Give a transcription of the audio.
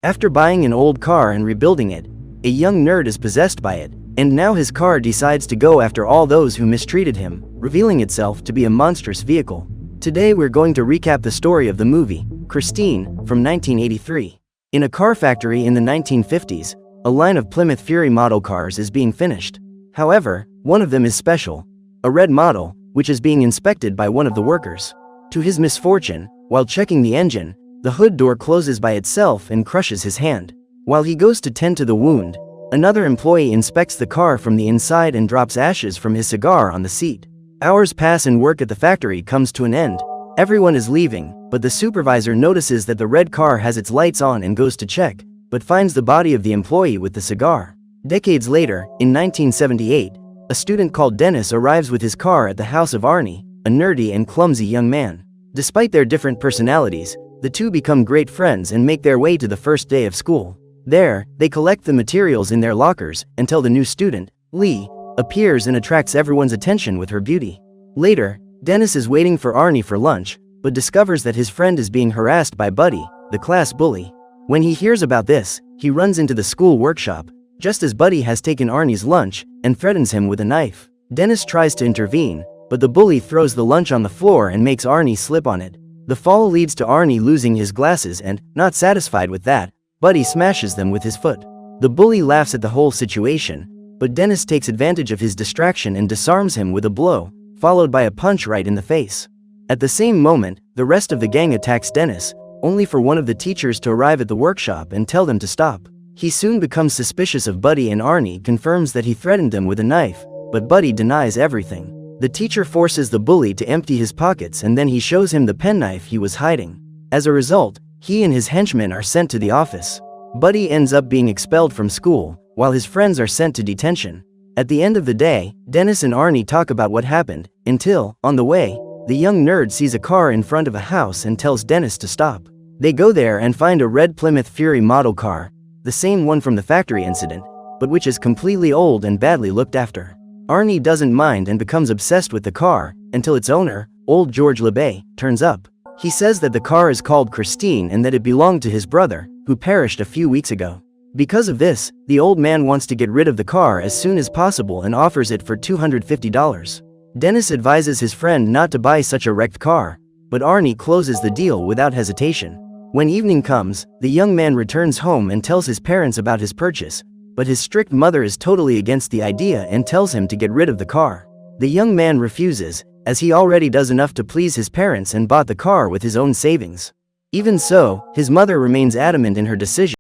After buying an old car and rebuilding it, a young nerd is possessed by it, and now his car decides to go after all those who mistreated him, revealing itself to be a monstrous vehicle. Today we're going to recap the story of the movie, Christine, from 1983. In a car factory in the 1950s, a line of Plymouth Fury model cars is being finished. However, one of them is special, a red model, which is being inspected by one of the workers. To his misfortune, while checking the engine, the hood door closes by itself and crushes his hand. While he goes to tend to the wound, another employee inspects the car from the inside and drops ashes from his cigar on the seat. Hours pass and work at the factory comes to an end. Everyone is leaving, but the supervisor notices that the red car has its lights on and goes to check, but finds the body of the employee with the cigar. Decades later, in 1978, a student called Dennis arrives with his car at the house of Arnie, a nerdy and clumsy young man. Despite their different personalities, the two become great friends and make their way to the first day of school. There, they collect the materials in their lockers until the new student, Lee, appears and attracts everyone's attention with her beauty. Later, Dennis is waiting for Arnie for lunch, but discovers that his friend is being harassed by Buddy, the class bully. When he hears about this, he runs into the school workshop, just as Buddy has taken Arnie's lunch, and threatens him with a knife. Dennis tries to intervene, but the bully throws the lunch on the floor and makes Arnie slip on it. The fall leads to Arnie losing his glasses and, not satisfied with that, Buddy smashes them with his foot. The bully laughs at the whole situation, but Dennis takes advantage of his distraction and disarms him with a blow, followed by a punch right in the face. At the same moment, the rest of the gang attacks Dennis, only for one of the teachers to arrive at the workshop and tell them to stop. He soon becomes suspicious of Buddy, and Arnie confirms that he threatened them with a knife, but Buddy denies everything. The teacher forces the bully to empty his pockets and then he shows him the penknife he was hiding. As a result, he and his henchmen are sent to the office. Buddy ends up being expelled from school, while his friends are sent to detention. At the end of the day, Dennis and Arnie talk about what happened, until, on the way, the young nerd sees a car in front of a house and tells Dennis to stop. They go there and find a red Plymouth Fury model car, the same one from the factory incident, but which is completely old and badly looked after. Arnie doesn't mind and becomes obsessed with the car, until its owner, old George LeBay, turns up. He says that the car is called Christine and that it belonged to his brother, who perished a few weeks ago. Because of this, the old man wants to get rid of the car as soon as possible and offers it for $250. Dennis advises his friend not to buy such a wrecked car, but Arnie closes the deal without hesitation. When evening comes, the young man returns home and tells his parents about his purchase, but his strict mother is totally against the idea and tells him to get rid of the car. The young man refuses, as he already does enough to please his parents and bought the car with his own savings. Even so, his mother remains adamant in her decision.